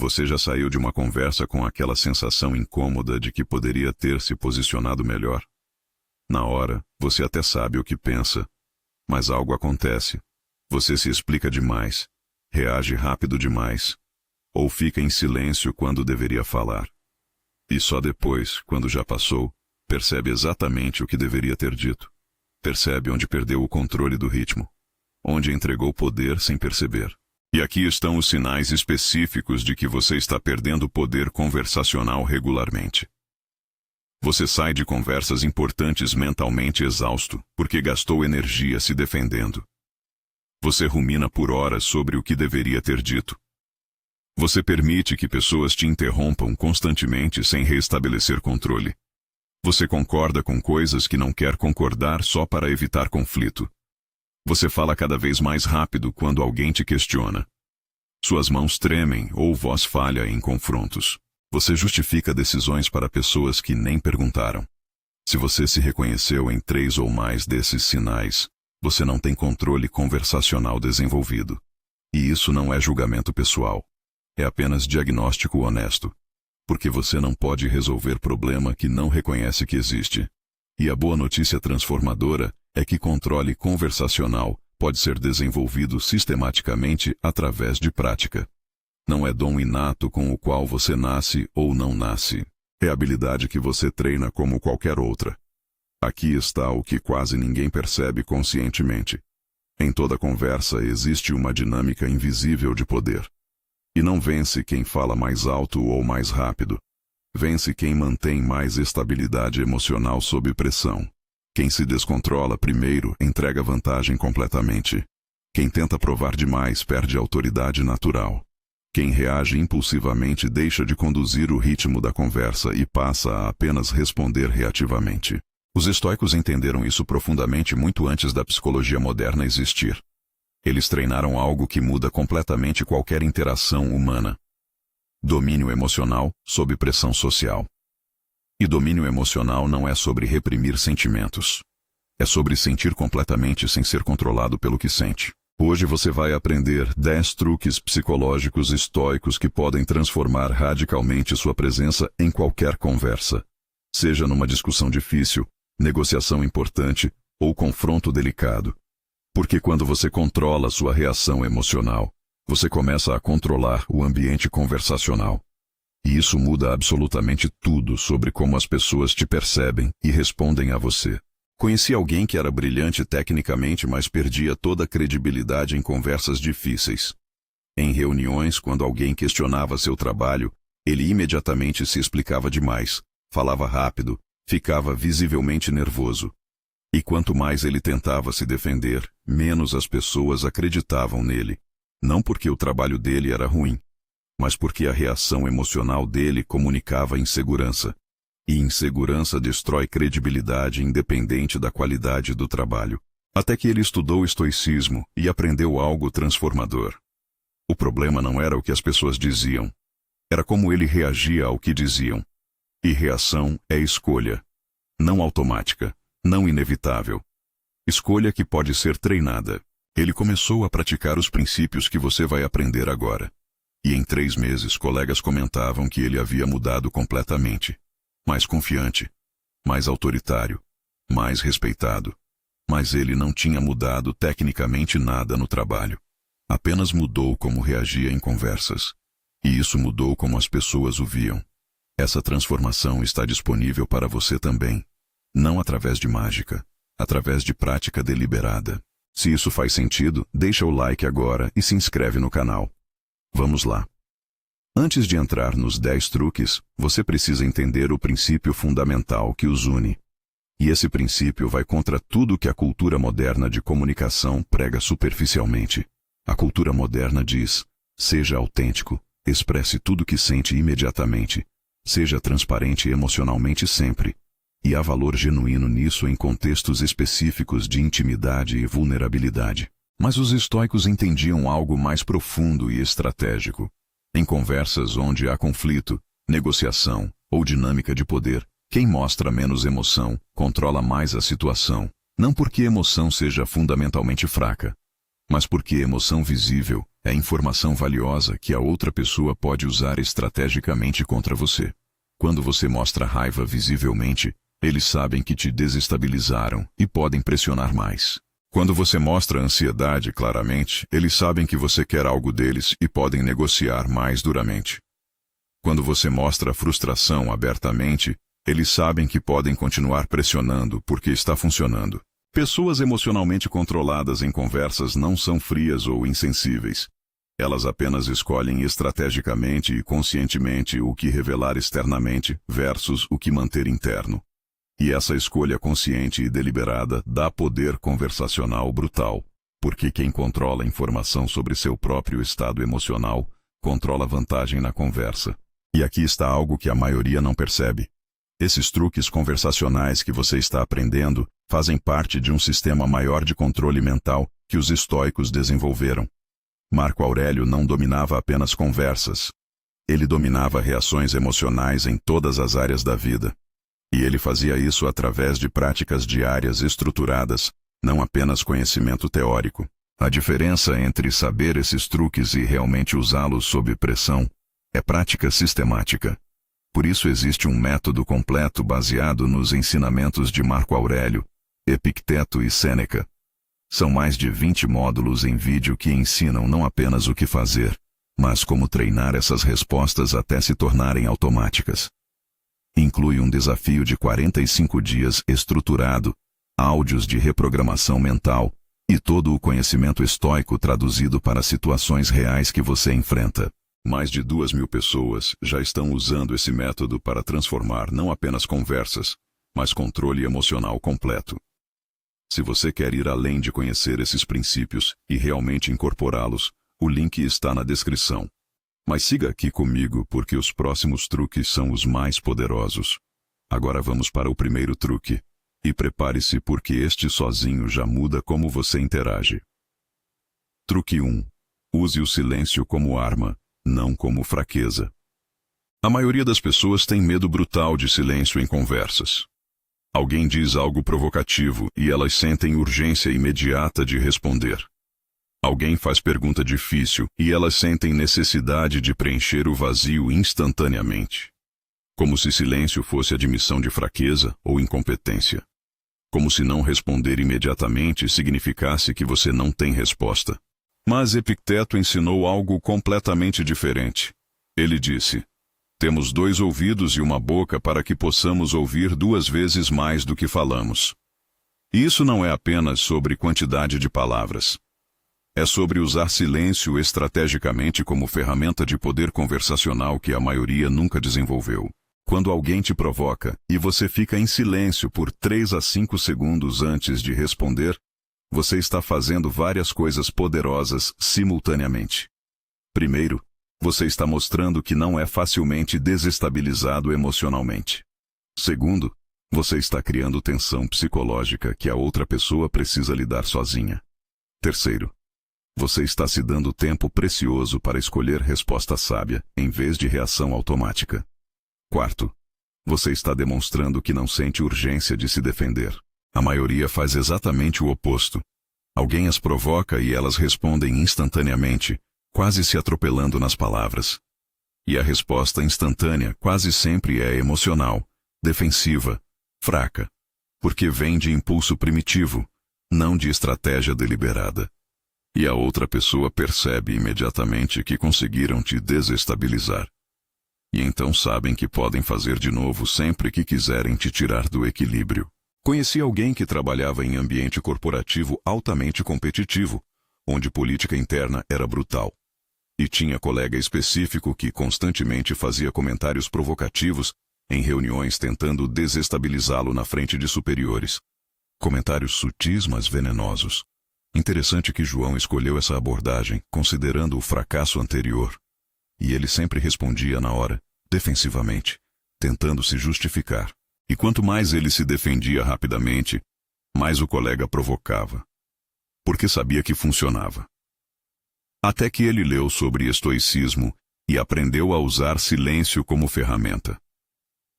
Você já saiu de uma conversa com aquela sensação incômoda de que poderia ter se posicionado melhor? Na hora, você até sabe o que pensa, mas algo acontece. Você se explica demais, reage rápido demais, ou fica em silêncio quando deveria falar. E só depois, quando já passou, percebe exatamente o que deveria ter dito. Percebe onde perdeu o controle do ritmo, onde entregou poder sem perceber. E aqui estão os sinais específicos de que você está perdendo poder conversacional regularmente. Você sai de conversas importantes mentalmente exausto, porque gastou energia se defendendo. Você rumina por horas sobre o que deveria ter dito. Você permite que pessoas te interrompam constantemente sem restabelecer controle. Você concorda com coisas que não quer concordar só para evitar conflito. Você fala cada vez mais rápido quando alguém te questiona. Suas mãos tremem ou voz falha em confrontos. Você justifica decisões para pessoas que nem perguntaram. Se você se reconheceu em 3 ou mais desses sinais, você não tem controle conversacional desenvolvido. E isso não é julgamento pessoal. É apenas diagnóstico honesto. Porque você não pode resolver problema que não reconhece que existe. E a boa notícia transformadora é que controle conversacional pode ser desenvolvido sistematicamente através de prática. Não é dom inato com o qual você nasce ou não nasce. É habilidade que você treina como qualquer outra. Aqui está o que quase ninguém percebe conscientemente. Em toda conversa existe uma dinâmica invisível de poder. E não vence quem fala mais alto ou mais rápido. Vence quem mantém mais estabilidade emocional sob pressão. Quem se descontrola primeiro entrega vantagem completamente. Quem tenta provar demais perde autoridade natural. Quem reage impulsivamente deixa de conduzir o ritmo da conversa e passa a apenas responder reativamente. Os estoicos entenderam isso profundamente muito antes da psicologia moderna existir. Eles treinaram algo que muda completamente qualquer interação humana. Domínio emocional sob pressão social. E domínio emocional não é sobre reprimir sentimentos. É sobre sentir completamente sem ser controlado pelo que sente. Hoje você vai aprender 10 truques psicológicos estoicos que podem transformar radicalmente sua presença em qualquer conversa. Seja numa discussão difícil, negociação importante ou confronto delicado. Porque quando você controla sua reação emocional, você começa a controlar o ambiente conversacional. E isso muda absolutamente tudo sobre como as pessoas te percebem e respondem a você. Conheci alguém que era brilhante tecnicamente, mas perdia toda a credibilidade em conversas difíceis. Em reuniões, quando alguém questionava seu trabalho, ele imediatamente se explicava demais, falava rápido, ficava visivelmente nervoso. E quanto mais ele tentava se defender, menos as pessoas acreditavam nele. Não porque o trabalho dele era ruim, mas porque a reação emocional dele comunicava insegurança. E insegurança destrói credibilidade independente da qualidade do trabalho. Até que ele estudou estoicismo e aprendeu algo transformador. O problema não era o que as pessoas diziam. Era como ele reagia ao que diziam. E reação é escolha. Não automática, não inevitável. Escolha que pode ser treinada. Ele começou a praticar os princípios que você vai aprender agora. E em 3 meses colegas comentavam que ele havia mudado completamente. Mais confiante, mais autoritário, mais respeitado. Mas ele não tinha mudado tecnicamente nada no trabalho. Apenas mudou como reagia em conversas. E isso mudou como as pessoas o viam. Essa transformação está disponível para você também. Não através de mágica, através de prática deliberada. Se isso faz sentido, deixa o like agora e se inscreve no canal. Vamos lá. Antes de entrar nos 10 truques, você precisa entender o princípio fundamental que os une. E esse princípio vai contra tudo que a cultura moderna de comunicação prega superficialmente. A cultura moderna diz: seja autêntico, expresse tudo o que sente imediatamente, seja transparente emocionalmente sempre. E há valor genuíno nisso em contextos específicos de intimidade e vulnerabilidade. Mas os estoicos entendiam algo mais profundo e estratégico. Em conversas onde há conflito, negociação ou dinâmica de poder, quem mostra menos emoção, controla mais a situação. Não porque a emoção seja fundamentalmente fraca, mas porque emoção visível é informação valiosa que a outra pessoa pode usar estrategicamente contra você. Quando você mostra raiva visivelmente, eles sabem que te desestabilizaram e podem pressionar mais. Quando você mostra ansiedade claramente, eles sabem que você quer algo deles e podem negociar mais duramente. Quando você mostra frustração abertamente, eles sabem que podem continuar pressionando porque está funcionando. Pessoas emocionalmente controladas em conversas não são frias ou insensíveis. Elas apenas escolhem estrategicamente e conscientemente o que revelar externamente versus o que manter interno. E essa escolha consciente e deliberada dá poder conversacional brutal, porque quem controla a informação sobre seu próprio estado emocional controla vantagem na conversa. E aqui está algo que a maioria não percebe. Esses truques conversacionais que você está aprendendo fazem parte de um sistema maior de controle mental que os estoicos desenvolveram. Marco Aurélio não dominava apenas conversas. Ele dominava reações emocionais em todas as áreas da vida. E ele fazia isso através de práticas diárias estruturadas, não apenas conhecimento teórico. A diferença entre saber esses truques e realmente usá-los sob pressão é prática sistemática. Por isso existe um método completo baseado nos ensinamentos de Marco Aurélio, Epicteto e Sêneca. São mais de 20 módulos em vídeo que ensinam não apenas o que fazer, mas como treinar essas respostas até se tornarem automáticas. Inclui um desafio de 45 dias estruturado, áudios de reprogramação mental e todo o conhecimento estoico traduzido para situações reais que você enfrenta. Mais de 2.000 pessoas já estão usando esse método para transformar não apenas conversas, mas controle emocional completo. Se você quer ir além de conhecer esses princípios e realmente incorporá-los, o link está na descrição. Mas siga aqui comigo porque os próximos truques são os mais poderosos. Agora vamos para o primeiro truque. E prepare-se porque este sozinho já muda como você interage. Truque 1. Use o silêncio como arma, não como fraqueza. A maioria das pessoas tem medo brutal de silêncio em conversas. Alguém diz algo provocativo e elas sentem urgência imediata de responder. Alguém faz pergunta difícil e elas sentem necessidade de preencher o vazio instantaneamente. Como se silêncio fosse admissão de fraqueza ou incompetência. Como se não responder imediatamente significasse que você não tem resposta. Mas Epicteto ensinou algo completamente diferente. Ele disse: temos 2 ouvidos e uma boca para que possamos ouvir 2 vezes mais do que falamos. E isso não é apenas sobre quantidade de palavras. É sobre usar silêncio estrategicamente como ferramenta de poder conversacional que a maioria nunca desenvolveu. Quando alguém te provoca e você fica em silêncio por 3 a 5 segundos antes de responder, você está fazendo várias coisas poderosas simultaneamente. Primeiro, você está mostrando que não é facilmente desestabilizado emocionalmente. Segundo, você está criando tensão psicológica que a outra pessoa precisa lidar sozinha. Terceiro, você está se dando tempo precioso para escolher resposta sábia, em vez de reação automática. Quarto, você está demonstrando que não sente urgência de se defender. A maioria faz exatamente o oposto. Alguém as provoca e elas respondem instantaneamente, quase se atropelando nas palavras. E a resposta instantânea quase sempre é emocional, defensiva, fraca, porque vem de impulso primitivo, não de estratégia deliberada. E a outra pessoa percebe imediatamente que conseguiram te desestabilizar. E então sabem que podem fazer de novo sempre que quiserem te tirar do equilíbrio. Conheci alguém que trabalhava em ambiente corporativo altamente competitivo, onde política interna era brutal. E tinha colega específico que constantemente fazia comentários provocativos em reuniões tentando desestabilizá-lo na frente de superiores. Comentários sutis, mas venenosos. Interessante que João escolheu essa abordagem, considerando o fracasso anterior. E ele sempre respondia na hora, defensivamente, tentando se justificar. E quanto mais ele se defendia rapidamente, mais o colega provocava. Porque sabia que funcionava. Até que ele leu sobre estoicismo e aprendeu a usar silêncio como ferramenta.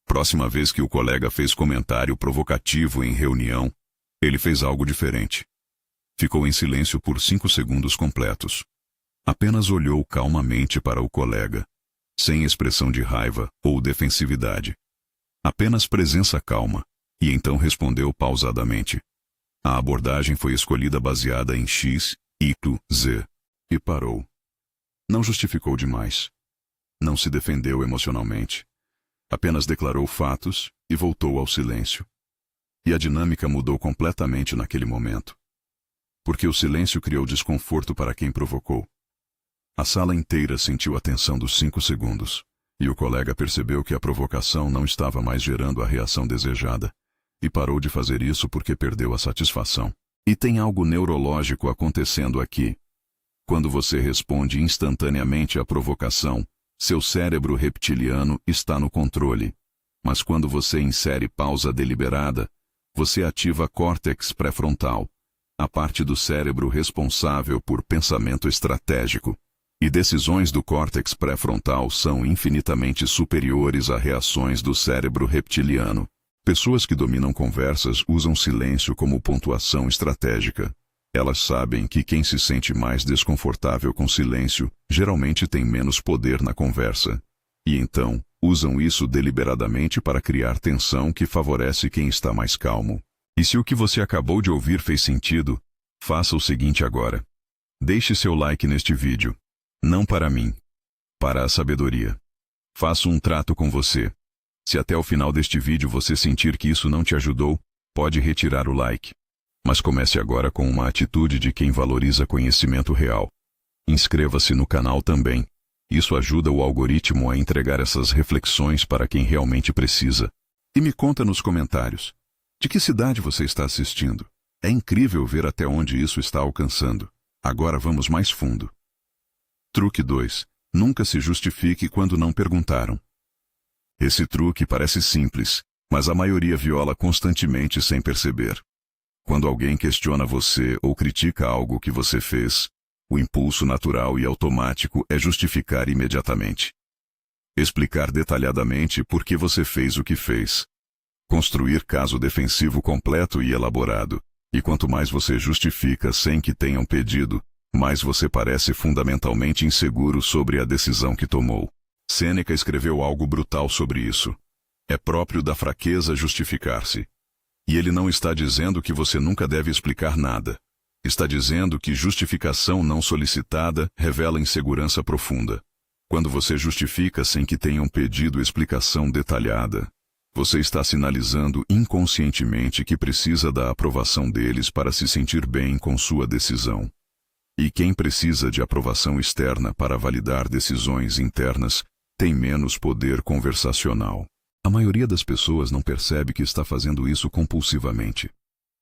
Próxima vez que o colega fez comentário provocativo em reunião, ele fez algo diferente. Ficou em silêncio por 5 segundos completos. Apenas olhou calmamente para o colega, sem expressão de raiva ou defensividade. Apenas presença calma, e então respondeu pausadamente. A abordagem foi escolhida baseada em X, Y, Z. E parou. Não justificou demais. Não se defendeu emocionalmente. Apenas declarou fatos e voltou ao silêncio. E a dinâmica mudou completamente naquele momento. Porque o silêncio criou desconforto para quem provocou. A sala inteira sentiu a tensão dos 5 segundos, e o colega percebeu que a provocação não estava mais gerando a reação desejada, e parou de fazer isso porque perdeu a satisfação. E tem algo neurológico acontecendo aqui. Quando você responde instantaneamente à provocação, seu cérebro reptiliano está no controle. Mas quando você insere pausa deliberada, você ativa córtex pré-frontal, a parte do cérebro responsável por pensamento estratégico. E decisões do córtex pré-frontal são infinitamente superiores a reações do cérebro reptiliano. Pessoas que dominam conversas usam silêncio como pontuação estratégica. Elas sabem que quem se sente mais desconfortável com silêncio geralmente tem menos poder na conversa. E então, usam isso deliberadamente para criar tensão que favorece quem está mais calmo. E se o que você acabou de ouvir fez sentido, faça o seguinte agora. Deixe seu like neste vídeo. Não para mim. Para a sabedoria. Faço um trato com você. Se até o final deste vídeo você sentir que isso não te ajudou, pode retirar o like. Mas comece agora com uma atitude de quem valoriza conhecimento real. Inscreva-se no canal também. Isso ajuda o algoritmo a entregar essas reflexões para quem realmente precisa. E me conta nos comentários. De que cidade você está assistindo? É incrível ver até onde isso está alcançando. Agora vamos mais fundo. Truque 2. Nunca se justifique quando não perguntaram. Esse truque parece simples, mas a maioria viola constantemente sem perceber. Quando alguém questiona você ou critica algo que você fez, o impulso natural e automático é justificar imediatamente. Explicar detalhadamente por que você fez o que fez. Construir caso defensivo completo e elaborado. E quanto mais você justifica sem que tenham pedido, mais você parece fundamentalmente inseguro sobre a decisão que tomou. Sêneca escreveu algo brutal sobre isso. É próprio da fraqueza justificar-se. E ele não está dizendo que você nunca deve explicar nada. Está dizendo que justificação não solicitada revela insegurança profunda. Quando você justifica sem que tenham pedido explicação detalhada, você está sinalizando inconscientemente que precisa da aprovação deles para se sentir bem com sua decisão. E quem precisa de aprovação externa para validar decisões internas tem menos poder conversacional. A maioria das pessoas não percebe que está fazendo isso compulsivamente.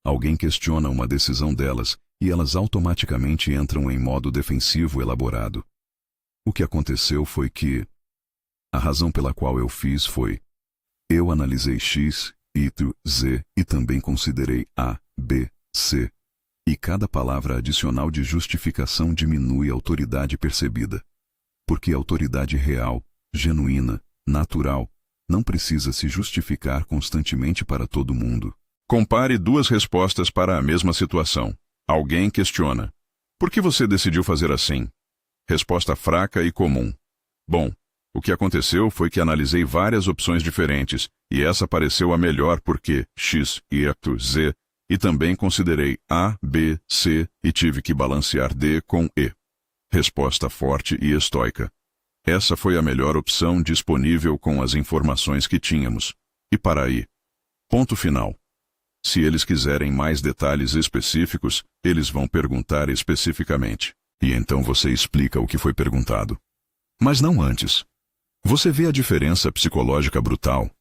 Alguém questiona uma decisão delas e elas automaticamente entram em modo defensivo elaborado. O que aconteceu foi que a razão pela qual eu fiz foi: eu analisei X, Y, Z e também considerei A, B, C. E cada palavra adicional de justificação diminui a autoridade percebida. Porque a autoridade real, genuína, natural, não precisa se justificar constantemente para todo mundo. Compare 2 respostas para a mesma situação. Alguém questiona: por que você decidiu fazer assim? Resposta fraca e comum: bom, o que aconteceu foi que analisei várias opções diferentes, e essa pareceu a melhor porque X, Y, Z, e também considerei A, B, C e tive que balancear D com E. Resposta forte e estoica: essa foi a melhor opção disponível com as informações que tínhamos. E para aí. Ponto final. Se eles quiserem mais detalhes específicos, eles vão perguntar especificamente. E então você explica o que foi perguntado. Mas não antes. Você vê a diferença psicológica brutal?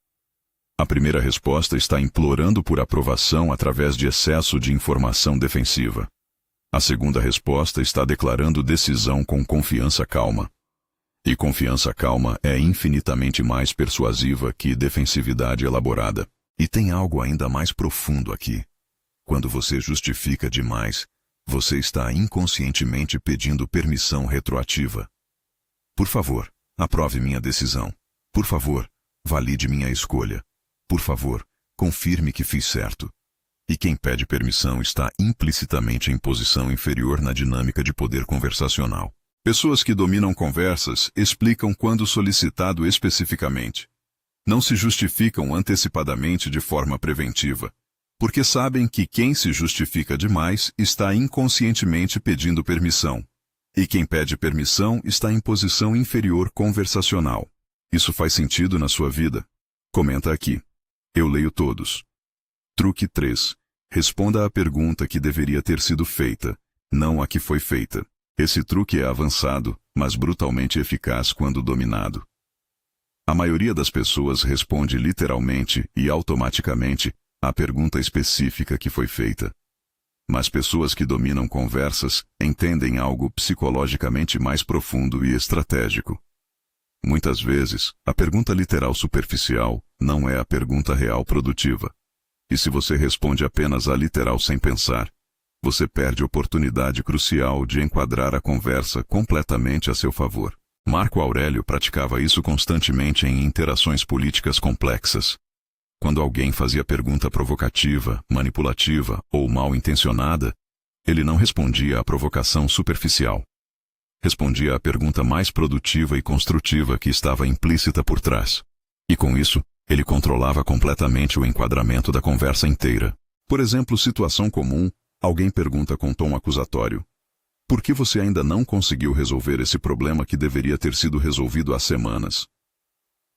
A primeira resposta está implorando por aprovação através de excesso de informação defensiva. A segunda resposta está declarando decisão com confiança calma. E confiança calma é infinitamente mais persuasiva que defensividade elaborada. E tem algo ainda mais profundo aqui. Quando você justifica demais, você está inconscientemente pedindo permissão retroativa. Por favor, aprove minha decisão. Por favor, valide minha escolha. Por favor, confirme que fiz certo. E quem pede permissão está implicitamente em posição inferior na dinâmica de poder conversacional. Pessoas que dominam conversas explicam quando solicitado especificamente. Não se justificam antecipadamente de forma preventiva, porque sabem que quem se justifica demais está inconscientemente pedindo permissão. E quem pede permissão está em posição inferior conversacional. Isso faz sentido na sua vida? Comenta aqui. Eu leio todos. Truque 3. Responda à pergunta que deveria ter sido feita, não a que foi feita. Esse truque é avançado, mas brutalmente eficaz quando dominado. A maioria das pessoas responde literalmente e automaticamente à pergunta específica que foi feita. Mas pessoas que dominam conversas entendem algo psicologicamente mais profundo e estratégico. Muitas vezes, a pergunta literal superficial não é a pergunta real produtiva. E se você responde apenas à literal sem pensar, você perde a oportunidade crucial de enquadrar a conversa completamente a seu favor. Marco Aurélio praticava isso constantemente em interações políticas complexas. Quando alguém fazia pergunta provocativa, manipulativa ou mal intencionada, ele não respondia à provocação superficial. Respondia à pergunta mais produtiva e construtiva que estava implícita por trás. E com isso, ele controlava completamente o enquadramento da conversa inteira. Por exemplo, situação comum, alguém pergunta com tom acusatório: por que você ainda não conseguiu resolver esse problema que deveria ter sido resolvido há semanas?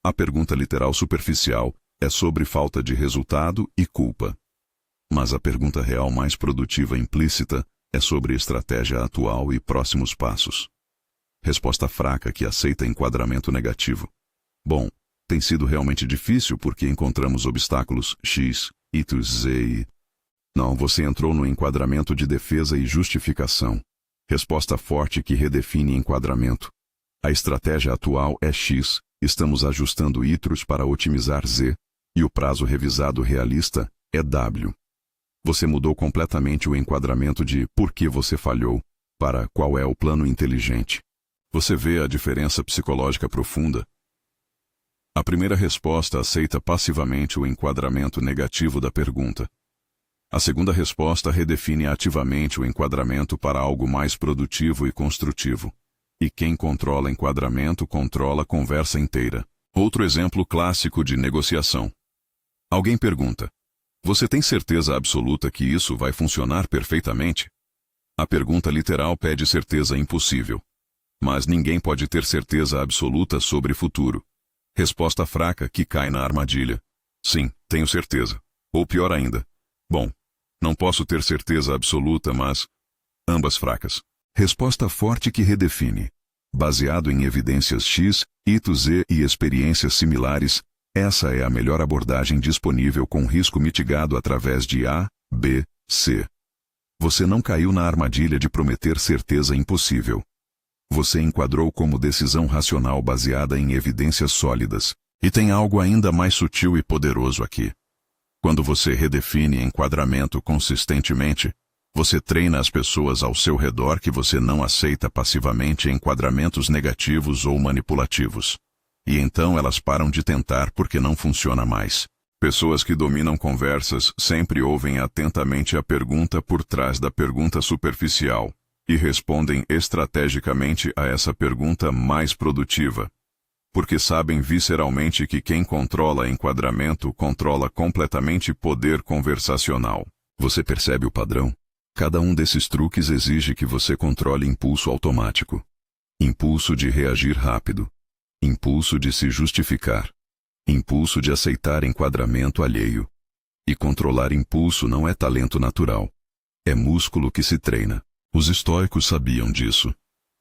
A pergunta literal superficial é sobre falta de resultado e culpa. Mas a pergunta real mais produtiva implícita é sobre estratégia atual e próximos passos. Resposta fraca que aceita enquadramento negativo. Bom, tem sido realmente difícil porque encontramos obstáculos X, Y, Z e... Não, você entrou no enquadramento de defesa e justificação. Resposta forte que redefine enquadramento. A estratégia atual é X, estamos ajustando itros para otimizar Z, e o prazo revisado realista é W. Você mudou completamente o enquadramento de por que você falhou para qual é o plano inteligente. Você vê a diferença psicológica profunda? A primeira resposta aceita passivamente o enquadramento negativo da pergunta. A segunda resposta redefine ativamente o enquadramento para algo mais produtivo e construtivo. E quem controla enquadramento controla a conversa inteira. Outro exemplo clássico de negociação. Alguém pergunta: você tem certeza absoluta que isso vai funcionar perfeitamente? A pergunta literal pede certeza impossível. Mas ninguém pode ter certeza absoluta sobre futuro. Resposta fraca que cai na armadilha. Sim, tenho certeza. Ou pior ainda. Bom, não posso ter certeza absoluta, mas... ambas fracas. Resposta forte que redefine. Baseado em evidências X, Y, Z e experiências similares, essa é a melhor abordagem disponível com risco mitigado através de A, B, C. Você não caiu na armadilha de prometer certeza impossível. Você enquadrou como decisão racional baseada em evidências sólidas. E tem algo ainda mais sutil e poderoso aqui. Quando você redefine enquadramento consistentemente, você treina as pessoas ao seu redor que você não aceita passivamente enquadramentos negativos ou manipulativos. E então elas param de tentar porque não funciona mais. Pessoas que dominam conversas sempre ouvem atentamente a pergunta por trás da pergunta superficial e respondem estrategicamente a essa pergunta mais produtiva. Porque sabem visceralmente que quem controla enquadramento controla completamente poder conversacional. Você percebe o padrão? Cada um desses truques exige que você controle impulso automático. Impulso de reagir rápido. Impulso de se justificar. Impulso de aceitar enquadramento alheio. E controlar impulso não é talento natural. É músculo que se treina. Os estoicos sabiam disso.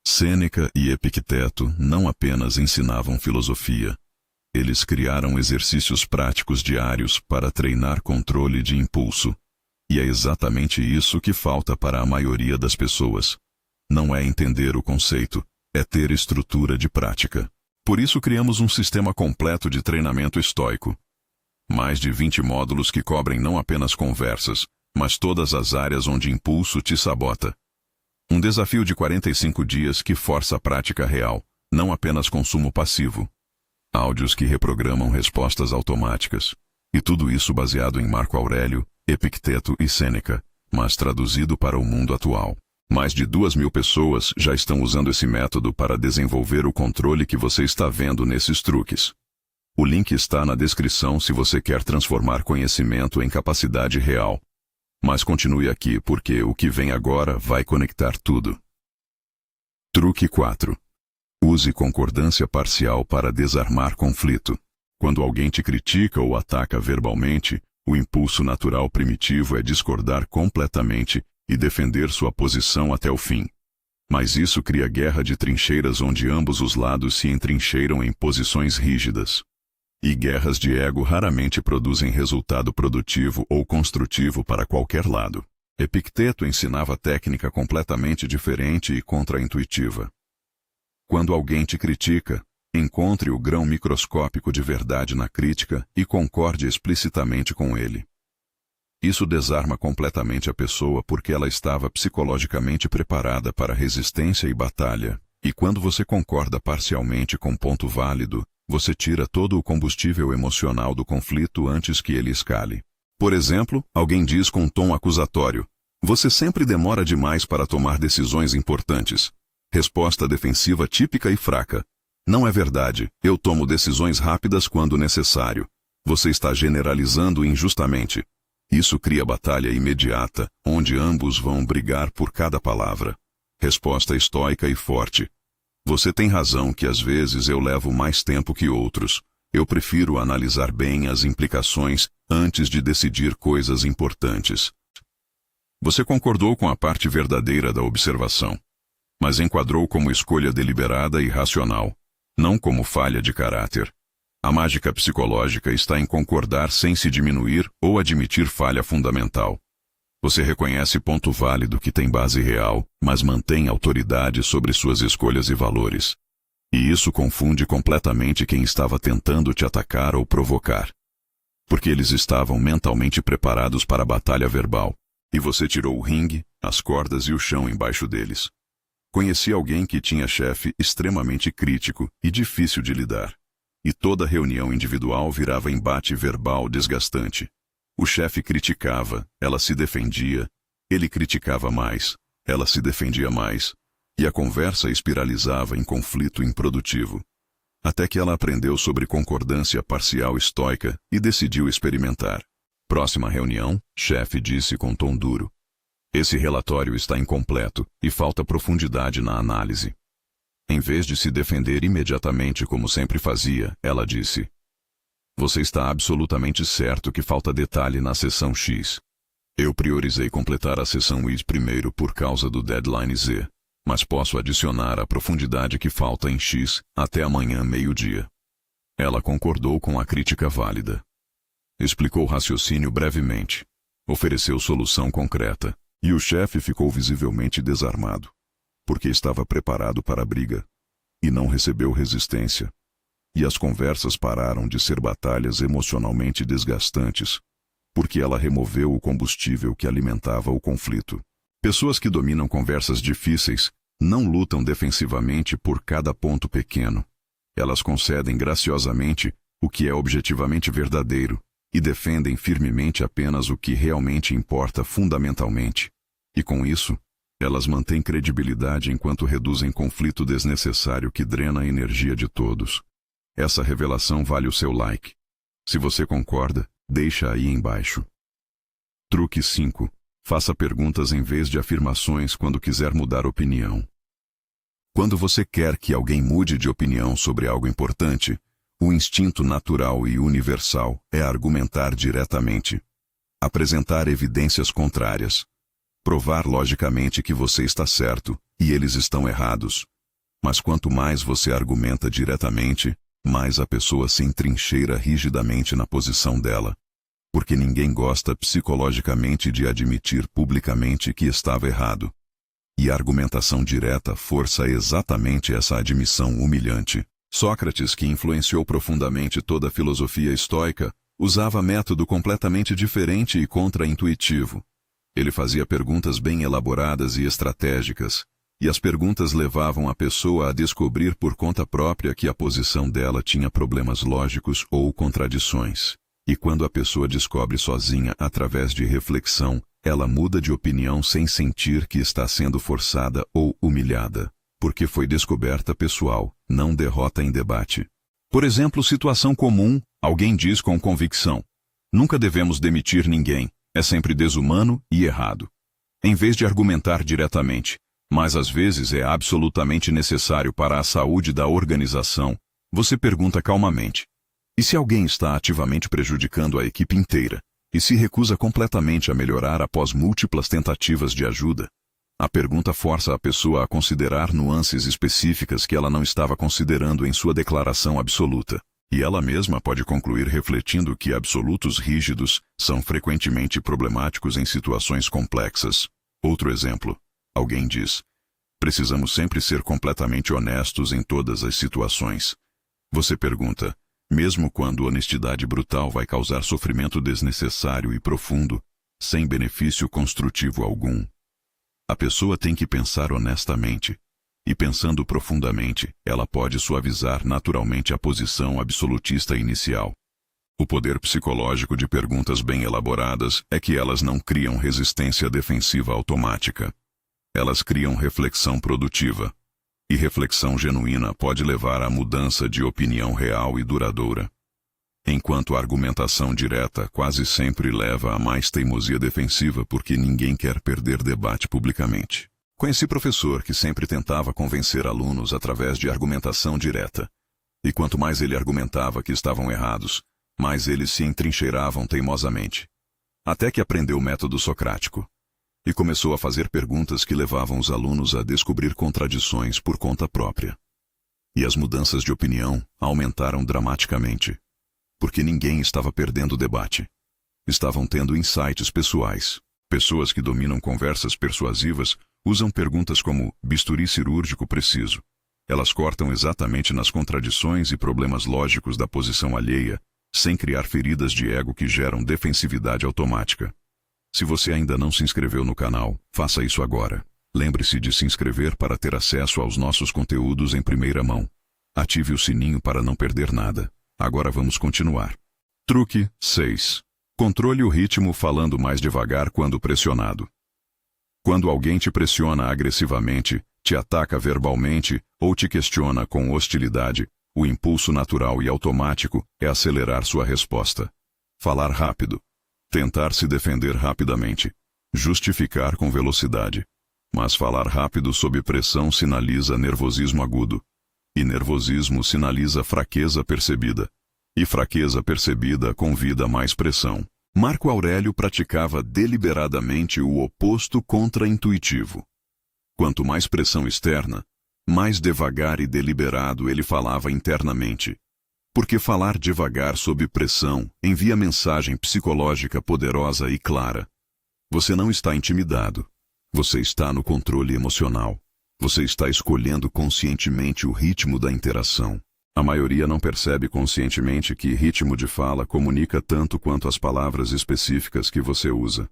Sêneca e Epicteto não apenas ensinavam filosofia. Eles criaram exercícios práticos diários para treinar controle de impulso. E é exatamente isso que falta para a maioria das pessoas. Não é entender o conceito, é ter estrutura de prática. Por isso criamos um sistema completo de treinamento estoico. Mais de 20 módulos que cobrem não apenas conversas, mas todas as áreas onde impulso te sabota. Um desafio de 45 dias que força a prática real, não apenas consumo passivo. Áudios que reprogramam respostas automáticas. E tudo isso baseado em Marco Aurélio, Epicteto e Sêneca, mas traduzido para o mundo atual. Mais de 2.000 pessoas já estão usando esse método para desenvolver o controle que você está vendo nesses truques. O link está na descrição se você quer transformar conhecimento em capacidade real. Mas continue aqui porque o que vem agora vai conectar tudo. Truque 4. Use concordância parcial para desarmar conflito. Quando alguém te critica ou ataca verbalmente, o impulso natural primitivo é discordar completamente e defender sua posição até o fim. Mas isso cria guerra de trincheiras onde ambos os lados se entrincheiram em posições rígidas. E guerras de ego raramente produzem resultado produtivo ou construtivo para qualquer lado. Epicteto ensinava técnica completamente diferente e contraintuitiva. Quando alguém te critica, encontre o grão microscópico de verdade na crítica e concorde explicitamente com ele. Isso desarma completamente a pessoa porque ela estava psicologicamente preparada para resistência e batalha, e quando você concorda parcialmente com ponto válido, você tira todo o combustível emocional do conflito antes que ele escale. Por exemplo, alguém diz com um tom acusatório: "Você sempre demora demais para tomar decisões importantes." Resposta defensiva típica e fraca: "Não é verdade, eu tomo decisões rápidas quando necessário." Você está generalizando injustamente. Isso cria batalha imediata, onde ambos vão brigar por cada palavra. Resposta estoica e forte: "Você tem razão que às vezes eu levo mais tempo que outros. Eu prefiro analisar bem as implicações antes de decidir coisas importantes." Você concordou com a parte verdadeira da observação, mas enquadrou como escolha deliberada e racional, não como falha de caráter. A mágica psicológica está em concordar sem se diminuir ou admitir falha fundamental. Você reconhece ponto válido que tem base real, mas mantém autoridade sobre suas escolhas e valores. E isso confunde completamente quem estava tentando te atacar ou provocar. Porque eles estavam mentalmente preparados para a batalha verbal, e você tirou o ringue, as cordas e o chão embaixo deles. Conheci alguém que tinha chefe extremamente crítico e difícil de lidar. E toda reunião individual virava embate verbal desgastante. O chefe criticava, ela se defendia, ele criticava mais, ela se defendia mais, e a conversa espiralizava em conflito improdutivo. Até que ela aprendeu sobre concordância parcial estoica e decidiu experimentar. Próxima reunião, chefe disse com tom duro: "Esse relatório está incompleto e falta profundidade na análise." Em vez de se defender imediatamente como sempre fazia, ela disse: "Você está absolutamente certo que falta detalhe na seção X. Eu priorizei completar a seção Y primeiro por causa do deadline Z, mas posso adicionar a profundidade que falta em X até amanhã meio-dia." Ela concordou com a crítica válida. Explicou o raciocínio brevemente. Ofereceu solução concreta, e o chefe ficou visivelmente desarmado, porque estava preparado para a briga, e não recebeu resistência. E as conversas pararam de ser batalhas emocionalmente desgastantes, porque ela removeu o combustível que alimentava o conflito. Pessoas que dominam conversas difíceis não lutam defensivamente por cada ponto pequeno. Elas concedem graciosamente o que é objetivamente verdadeiro e defendem firmemente apenas o que realmente importa fundamentalmente. E com isso, elas mantêm credibilidade enquanto reduzem conflito desnecessário que drena a energia de todos. Essa revelação vale o seu like. Se você concorda, deixa aí embaixo. Truque 5. Faça perguntas em vez de afirmações quando quiser mudar opinião. Quando você quer que alguém mude de opinião sobre algo importante, o instinto natural e universal é argumentar diretamente, apresentar evidências contrárias, provar logicamente que você está certo e eles estão errados. Mas quanto mais você argumenta diretamente, mais a pessoa se entrincheira rigidamente na posição dela, porque ninguém gosta psicologicamente de admitir publicamente que estava errado. E a argumentação direta força exatamente essa admissão humilhante. Sócrates, que influenciou profundamente toda a filosofia estoica, usava método completamente diferente e contra-intuitivo. Ele fazia perguntas bem elaboradas e estratégicas, e as perguntas levavam a pessoa a descobrir por conta própria que a posição dela tinha problemas lógicos ou contradições. E quando a pessoa descobre sozinha através de reflexão, ela muda de opinião sem sentir que está sendo forçada ou humilhada, porque foi descoberta pessoal, não derrota em debate. Por exemplo, situação comum, alguém diz com convicção: nunca devemos demitir ninguém, é sempre desumano e errado. Em vez de argumentar diretamente, mas às vezes é absolutamente necessário para a saúde da organização, você pergunta calmamente: e se alguém está ativamente prejudicando a equipe inteira, e se recusa completamente a melhorar após múltiplas tentativas de ajuda? A pergunta força a pessoa a considerar nuances específicas que ela não estava considerando em sua declaração absoluta. E ela mesma pode concluir refletindo que absolutos rígidos são frequentemente problemáticos em situações complexas. Outro exemplo. Alguém diz: precisamos sempre ser completamente honestos em todas as situações. Você pergunta: mesmo quando honestidade brutal vai causar sofrimento desnecessário e profundo, sem benefício construtivo algum? A pessoa tem que pensar honestamente. E pensando profundamente, ela pode suavizar naturalmente a posição absolutista inicial. O poder psicológico de perguntas bem elaboradas é que elas não criam resistência defensiva automática. Elas criam reflexão produtiva. E reflexão genuína pode levar à mudança de opinião real e duradoura. Enquanto a argumentação direta quase sempre leva a mais teimosia defensiva porque ninguém quer perder debate publicamente. Conheci professor que sempre tentava convencer alunos através de argumentação direta. E quanto mais ele argumentava que estavam errados, mais eles se entrincheiravam teimosamente. Até que aprendeu o método socrático. E começou a fazer perguntas que levavam os alunos a descobrir contradições por conta própria. E as mudanças de opinião aumentaram dramaticamente. Porque ninguém estava perdendo o debate. Estavam tendo insights pessoais. Pessoas que dominam conversas persuasivas usam perguntas como bisturi cirúrgico preciso. Elas cortam exatamente nas contradições e problemas lógicos da posição alheia, sem criar feridas de ego que geram defensividade automática. Se você ainda não se inscreveu no canal, faça isso agora. Lembre-se de se inscrever para ter acesso aos nossos conteúdos em primeira mão. Ative o sininho para não perder nada. Agora vamos continuar. Truque 6. Controle o ritmo falando mais devagar quando pressionado. Quando alguém te pressiona agressivamente, te ataca verbalmente ou te questiona com hostilidade, o impulso natural e automático é acelerar sua resposta. Falar rápido. Tentar se defender rapidamente. Justificar com velocidade. Mas falar rápido sob pressão sinaliza nervosismo agudo. E nervosismo sinaliza fraqueza percebida. E fraqueza percebida convida a mais pressão. Marco Aurélio praticava deliberadamente o oposto contra-intuitivo. Quanto mais pressão externa, mais devagar e deliberado ele falava internamente. Porque falar devagar sob pressão envia mensagem psicológica poderosa e clara. Você não está intimidado. Você está no controle emocional. Você está escolhendo conscientemente o ritmo da interação. A maioria não percebe conscientemente que ritmo de fala comunica tanto quanto as palavras específicas que você usa.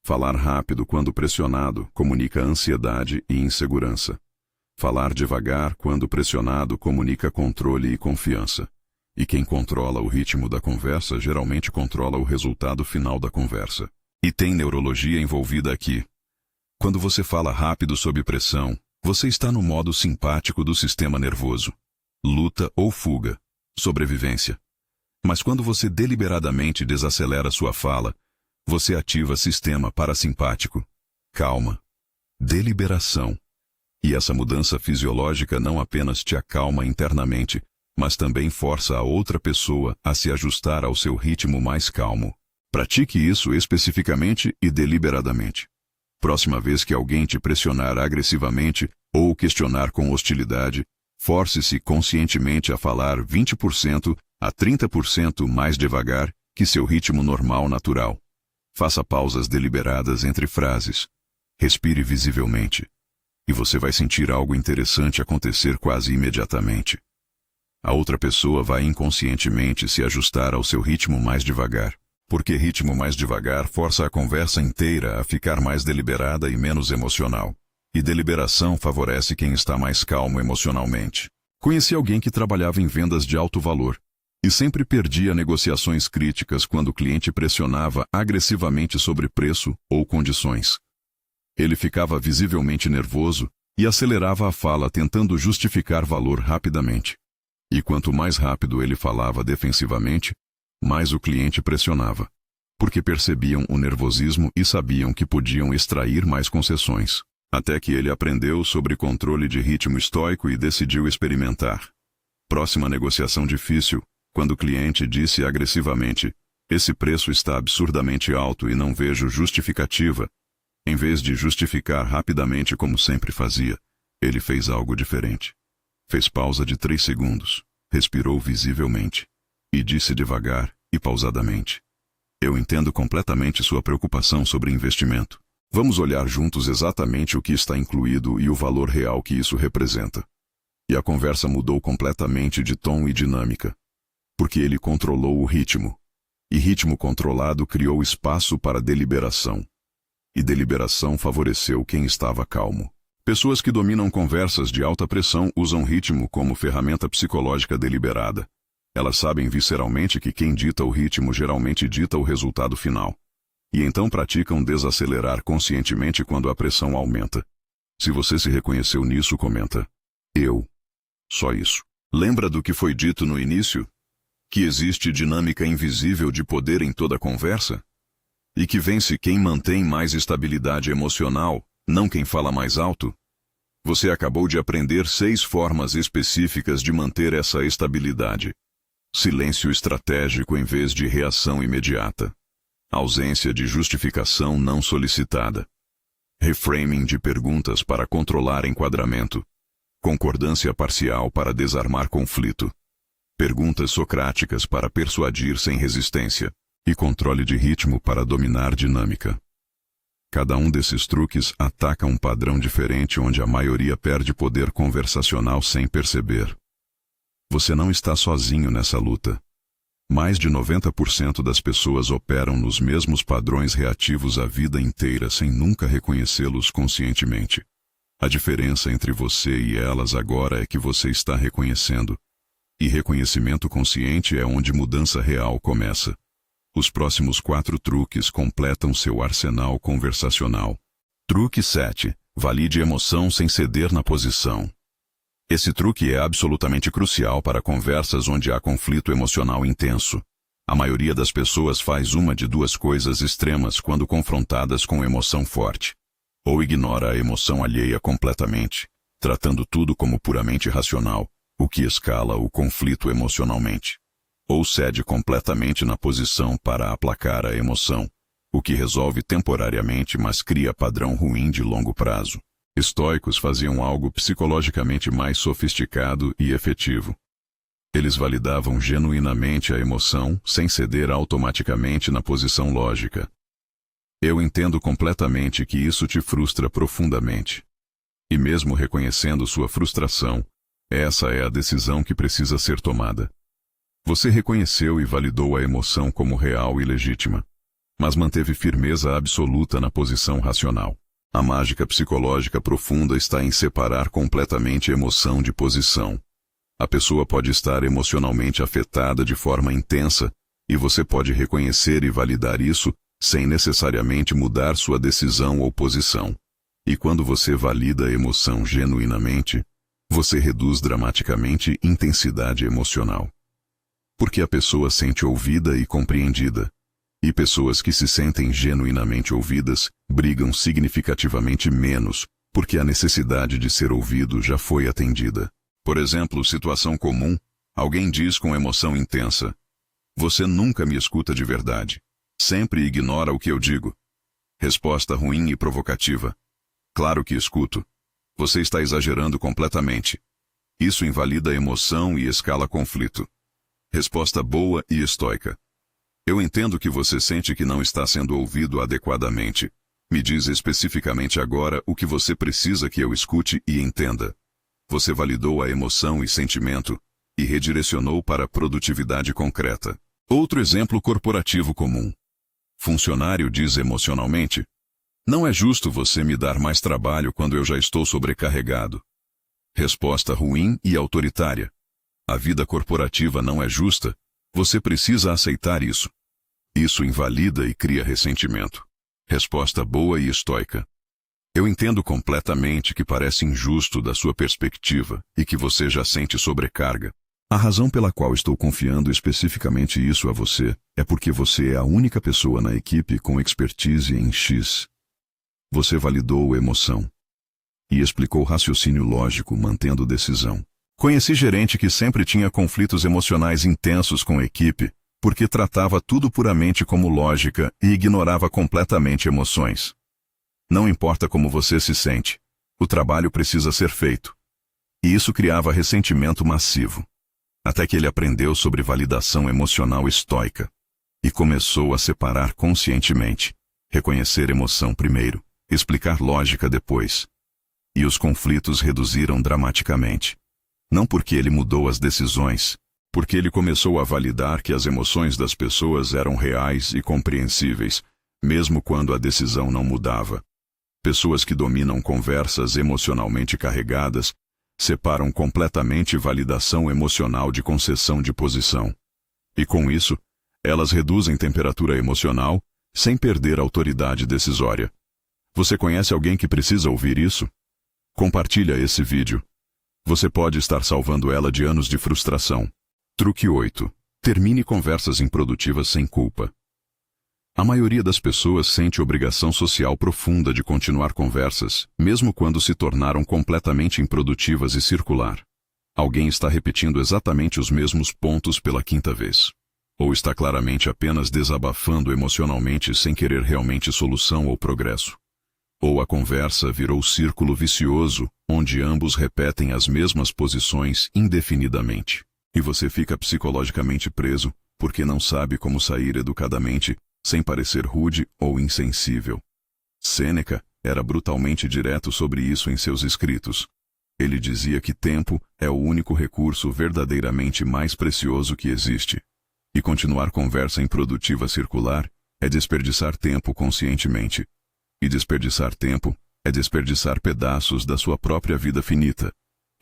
Falar rápido quando pressionado comunica ansiedade e insegurança. Falar devagar quando pressionado comunica controle e confiança. E quem controla o ritmo da conversa geralmente controla o resultado final da conversa. E tem neurologia envolvida aqui. Quando você fala rápido sob pressão, você está no modo simpático do sistema nervoso. Luta ou fuga, sobrevivência. Mas quando você deliberadamente desacelera sua fala, você ativa sistema parasimpático. Calma. Deliberação. E essa mudança fisiológica não apenas te acalma internamente, mas também força a outra pessoa a se ajustar ao seu ritmo mais calmo. Pratique isso especificamente e deliberadamente. Próxima vez que alguém te pressionar agressivamente ou questionar com hostilidade, force-se conscientemente a falar 20% a 30% mais devagar que seu ritmo normal natural. Faça pausas deliberadas entre frases. Respire visivelmente. E você vai sentir algo interessante acontecer quase imediatamente. A outra pessoa vai inconscientemente se ajustar ao seu ritmo mais devagar. Porque ritmo mais devagar força a conversa inteira a ficar mais deliberada e menos emocional. E deliberação favorece quem está mais calmo emocionalmente. Conheci alguém que trabalhava em vendas de alto valor. E sempre perdia negociações críticas quando o cliente pressionava agressivamente sobre preço ou condições. Ele ficava visivelmente nervoso e acelerava a fala tentando justificar valor rapidamente. E quanto mais rápido ele falava defensivamente, mais o cliente pressionava, porque percebiam o nervosismo e sabiam que podiam extrair mais concessões. Até que ele aprendeu sobre controle de ritmo estoico e decidiu experimentar. Próxima negociação difícil, quando o cliente disse agressivamente: "Esse preço está absurdamente alto e não vejo justificativa." Em vez de justificar rapidamente como sempre fazia, ele fez algo diferente. Fez pausa de 3 segundos, respirou visivelmente e disse devagar e pausadamente: "Eu entendo completamente sua preocupação sobre investimento. Vamos olhar juntos exatamente o que está incluído e o valor real que isso representa." E a conversa mudou completamente de tom e dinâmica, porque ele controlou o ritmo. E ritmo controlado criou espaço para deliberação. E deliberação favoreceu quem estava calmo. Pessoas que dominam conversas de alta pressão usam ritmo como ferramenta psicológica deliberada. Elas sabem visceralmente que quem dita o ritmo geralmente dita o resultado final. E então praticam desacelerar conscientemente quando a pressão aumenta. Se você se reconheceu nisso, comenta: "Eu." Só isso. Lembra do que foi dito no início? Que existe dinâmica invisível de poder em toda conversa? E que vence quem mantém mais estabilidade emocional, não quem fala mais alto? Você acabou de aprender 6 formas específicas de manter essa estabilidade. Silêncio estratégico em vez de reação imediata. Ausência de justificação não solicitada. Reframing de perguntas para controlar enquadramento. Concordância parcial para desarmar conflito. Perguntas socráticas para persuadir sem resistência. E controle de ritmo para dominar dinâmica. Cada um desses truques ataca um padrão diferente onde a maioria perde poder conversacional sem perceber. Você não está sozinho nessa luta. Mais de 90% das pessoas operam nos mesmos padrões reativos a vida inteira sem nunca reconhecê-los conscientemente. A diferença entre você e elas agora é que você está reconhecendo. E reconhecimento consciente é onde mudança real começa. Os próximos 4 truques completam seu arsenal conversacional. Truque 7. Valide emoção sem ceder na posição. Esse truque é absolutamente crucial para conversas onde há conflito emocional intenso. A maioria das pessoas faz uma de 2 coisas extremas quando confrontadas com emoção forte. Ou ignora a emoção alheia completamente, tratando tudo como puramente racional, o que escala o conflito emocionalmente. Ou cede completamente na posição para aplacar a emoção, o que resolve temporariamente mas cria padrão ruim de longo prazo. Estoicos faziam algo psicologicamente mais sofisticado e efetivo. Eles validavam genuinamente a emoção sem ceder automaticamente na posição lógica. Eu entendo completamente que isso te frustra profundamente. E mesmo reconhecendo sua frustração, essa é a decisão que precisa ser tomada. Você reconheceu e validou a emoção como real e legítima, mas manteve firmeza absoluta na posição racional. A mágica psicológica profunda está em separar completamente emoção de posição. A pessoa pode estar emocionalmente afetada de forma intensa, e você pode reconhecer e validar isso, sem necessariamente mudar sua decisão ou posição. E quando você valida a emoção genuinamente, você reduz dramaticamente intensidade emocional. Porque a pessoa sente ouvida e compreendida. E pessoas que se sentem genuinamente ouvidas brigam significativamente menos, porque a necessidade de ser ouvido já foi atendida. Por exemplo, situação comum, alguém diz com emoção intensa: "Você nunca me escuta de verdade. Sempre ignora o que eu digo." Resposta ruim e provocativa: "Claro que escuto. Você está exagerando completamente." Isso invalida a emoção e escala conflito. Resposta boa e estoica: "Eu entendo que você sente que não está sendo ouvido adequadamente. Me diz especificamente agora o que você precisa que eu escute e entenda." Você validou a emoção e sentimento e redirecionou para a produtividade concreta. Outro exemplo corporativo comum. Funcionário diz emocionalmente: "Não é justo você me dar mais trabalho quando eu já estou sobrecarregado." Resposta ruim e autoritária: "A vida corporativa não é justa, Você precisa aceitar isso. Isso invalida e cria ressentimento. Resposta boa e estoica. Eu entendo completamente que parece injusto da sua perspectiva e que você já sente sobrecarga. A razão pela qual estou confiando especificamente isso a você é porque você é a única pessoa na equipe com expertise em X. Você validou emoção e explicou raciocínio lógico mantendo decisão. Conheci gerente que sempre tinha conflitos emocionais intensos com a equipe porque tratava tudo puramente como lógica e ignorava completamente emoções. Não importa como você se sente, o trabalho precisa ser feito. E isso criava ressentimento massivo. Até que ele aprendeu sobre validação emocional estoica e começou a separar conscientemente, reconhecer emoção primeiro, explicar lógica depois. E os conflitos reduziram dramaticamente. Não porque ele mudou as decisões, porque ele começou a validar que as emoções das pessoas eram reais e compreensíveis, mesmo quando a decisão não mudava. Pessoas que dominam conversas emocionalmente carregadas separam completamente validação emocional de concessão de posição. E com isso, elas reduzem temperatura emocional sem perder autoridade decisória. Você conhece alguém que precisa ouvir isso? Compartilha esse vídeo. Você pode estar salvando ela de anos de frustração. Truque 8. Termine conversas improdutivas sem culpa. A maioria das pessoas sente obrigação social profunda de continuar conversas, mesmo quando se tornaram completamente improdutivas e circular. Alguém está repetindo exatamente os mesmos pontos pela quinta vez. Ou está claramente apenas desabafando emocionalmente sem querer realmente solução ou progresso. Ou a conversa virou círculo vicioso, onde ambos repetem as mesmas posições indefinidamente. E você fica psicologicamente preso, porque não sabe como sair educadamente, sem parecer rude ou insensível. Sêneca era brutalmente direto sobre isso em seus escritos. Ele dizia que tempo é o único recurso verdadeiramente mais precioso que existe. E continuar conversa improdutiva circular é desperdiçar tempo conscientemente. E desperdiçar tempo é desperdiçar pedaços da sua própria vida finita.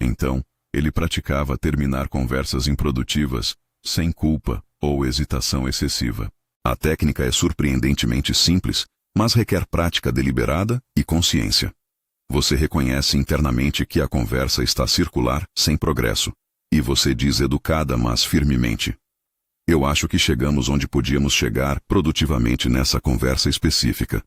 Então, ele praticava terminar conversas improdutivas, sem culpa ou hesitação excessiva. A técnica é surpreendentemente simples, mas requer prática deliberada e consciência. Você reconhece internamente que a conversa está circular, sem progresso. E você diz educada, mas firmemente: eu acho que chegamos onde podíamos chegar produtivamente nessa conversa específica.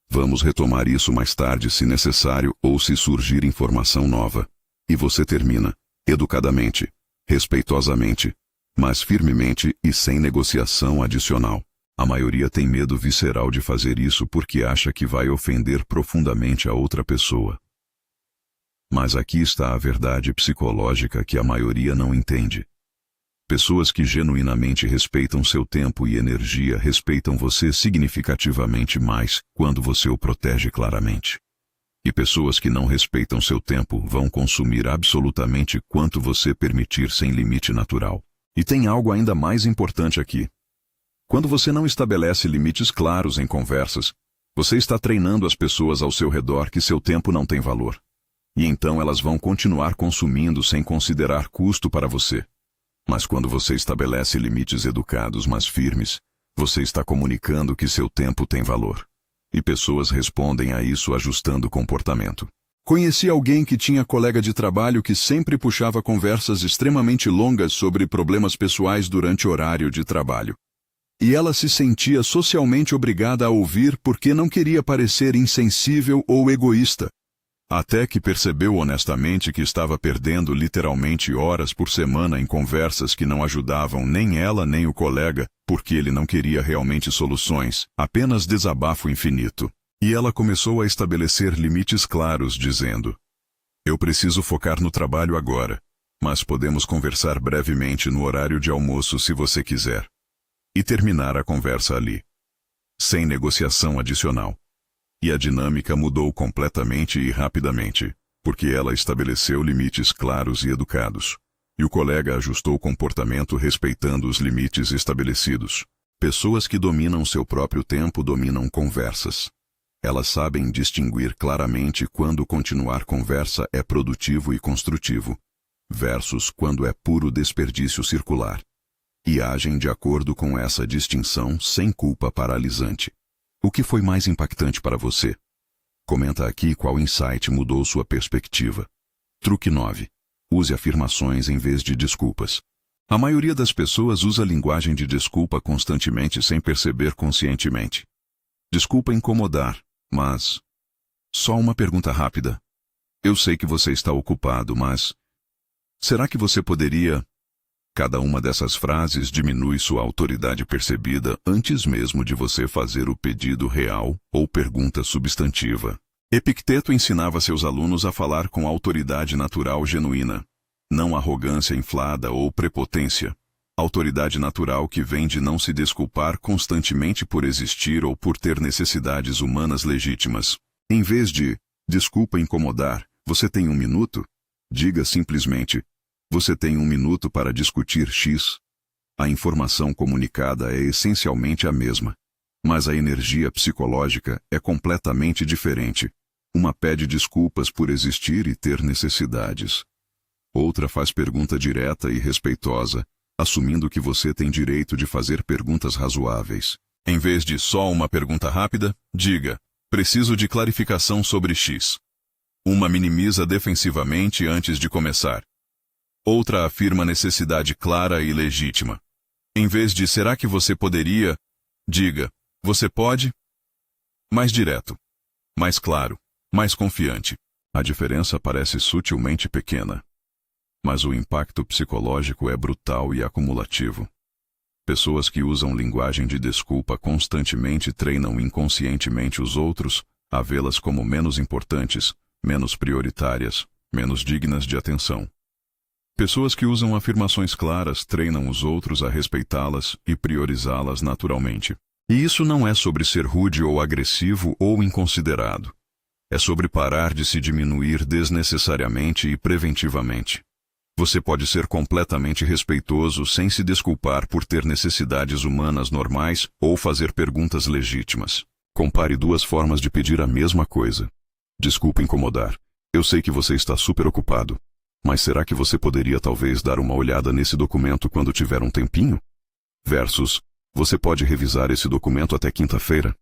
Vamos retomar isso mais tarde se necessário ou se surgir informação nova. E você termina, educadamente, respeitosamente, mas firmemente e sem negociação adicional. A maioria tem medo visceral de fazer isso porque acha que vai ofender profundamente a outra pessoa. Mas aqui está a verdade psicológica que a maioria não entende. Pessoas que genuinamente respeitam seu tempo e energia respeitam você significativamente mais quando você o protege claramente. E pessoas que não respeitam seu tempo vão consumir absolutamente quanto você permitir sem limite natural. E tem algo ainda mais importante aqui. Quando você não estabelece limites claros em conversas, você está treinando as pessoas ao seu redor que seu tempo não tem valor. E então elas vão continuar consumindo sem considerar custo para você. Mas quando você estabelece limites educados mas firmes, você está comunicando que seu tempo tem valor. E pessoas respondem a isso ajustando o comportamento. Conheci alguém que tinha colega de trabalho que sempre puxava conversas extremamente longas sobre problemas pessoais durante o horário de trabalho. E ela se sentia socialmente obrigada a ouvir porque não queria parecer insensível ou egoísta. Até que percebeu honestamente que estava perdendo literalmente horas por semana em conversas que não ajudavam nem ela nem o colega, porque ele não queria realmente soluções, apenas desabafo infinito. E ela começou a estabelecer limites claros, dizendo: eu preciso focar no trabalho agora, mas podemos conversar brevemente no horário de almoço se você quiser. E terminar a conversa ali. Sem negociação adicional. E a dinâmica mudou completamente e rapidamente, porque ela estabeleceu limites claros e educados. E o colega ajustou o comportamento respeitando os limites estabelecidos. Pessoas que dominam seu próprio tempo dominam conversas. Elas sabem distinguir claramente quando continuar conversa é produtivo e construtivo, versus quando é puro desperdício circular. e agem de acordo com essa distinção sem culpa paralisante. O que foi mais impactante para você? Comenta aqui qual insight mudou sua perspectiva. Truque 9. Use afirmações em vez de desculpas. A maioria das pessoas usa a linguagem de desculpa constantemente sem perceber conscientemente. Desculpa incomodar, mas... Só uma pergunta rápida. Eu sei que você está ocupado, mas... Será que você poderia... Cada uma dessas frases diminui sua autoridade percebida antes mesmo de você fazer o pedido real ou pergunta substantiva. Epicteto ensinava seus alunos a falar com autoridade natural genuína, não arrogância inflada ou prepotência. Autoridade natural que vem de não se desculpar constantemente por existir ou por ter necessidades humanas legítimas. Em vez de, desculpa incomodar, você tem 1 minuto? Diga simplesmente, você tem 1 minuto para discutir X. A informação comunicada é essencialmente a mesma, mas a energia psicológica é completamente diferente. Uma pede desculpas por existir e ter necessidades. Outra faz pergunta direta e respeitosa, assumindo que você tem direito de fazer perguntas razoáveis. Em vez de só uma pergunta rápida, diga, preciso de clarificação sobre X. Uma minimiza defensivamente antes de começar. Outra afirma necessidade clara e legítima. Em vez de será que você poderia, diga, você pode? Mais direto. Mais claro. Mais confiante. A diferença parece sutilmente pequena, mas o impacto psicológico é brutal e acumulativo. Pessoas que usam linguagem de desculpa constantemente treinam inconscientemente os outros a vê-las como menos importantes, menos prioritárias, menos dignas de atenção. Pessoas que usam afirmações claras treinam os outros a respeitá-las e priorizá-las naturalmente. E isso não é sobre ser rude ou agressivo ou inconsiderado. É sobre parar de se diminuir desnecessariamente e preventivamente. Você pode ser completamente respeitoso sem se desculpar por ter necessidades humanas normais ou fazer perguntas legítimas. Compare 2 formas de pedir a mesma coisa. Desculpa incomodar. Eu sei que você está super ocupado. Mas será que você poderia talvez dar uma olhada nesse documento quando tiver um tempinho? Versus, você pode revisar esse documento até quinta-feira?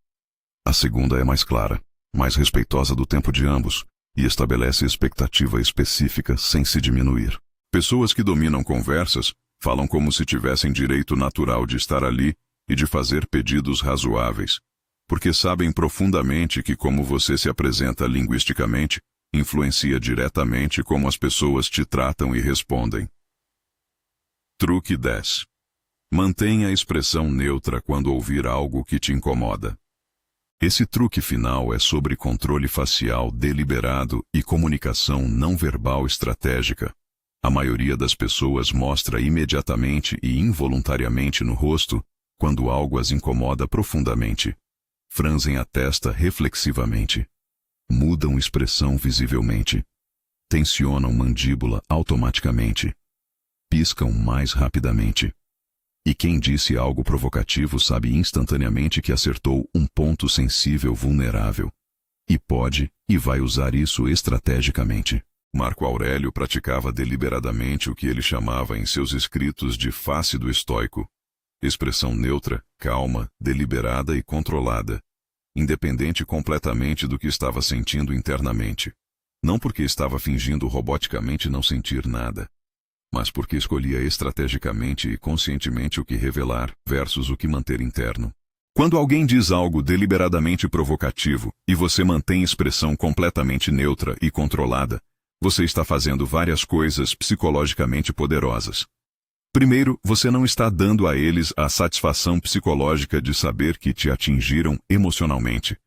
A segunda é mais clara, mais respeitosa do tempo de ambos, e estabelece expectativa específica sem se diminuir. Pessoas que dominam conversas falam como se tivessem direito natural de estar ali e de fazer pedidos razoáveis, porque sabem profundamente que como você se apresenta linguisticamente, influencia diretamente como as pessoas te tratam e respondem. Truque 10. Mantenha a expressão neutra quando ouvir algo que te incomoda. Esse truque final é sobre controle facial deliberado e comunicação não verbal estratégica. A maioria das pessoas mostra imediatamente e involuntariamente no rosto quando algo as incomoda profundamente. Franzem a testa reflexivamente. Mudam expressão visivelmente. Tensionam mandíbula automaticamente. Piscam mais rapidamente. E quem disse algo provocativo sabe instantaneamente que acertou um ponto sensível vulnerável. E pode e vai usar isso estrategicamente. Marco Aurélio praticava deliberadamente o que ele chamava em seus escritos de face do estoico. Expressão neutra, calma, deliberada e controlada. Independente completamente do que estava sentindo internamente. Não porque estava fingindo roboticamente não sentir nada, mas porque escolhia estrategicamente e conscientemente o que revelar versus o que manter interno. Quando alguém diz algo deliberadamente provocativo e você mantém expressão completamente neutra e controlada, você está fazendo várias coisas psicologicamente poderosas. Primeiro, você não está dando a eles a satisfação psicológica de saber que te atingiram emocionalmente.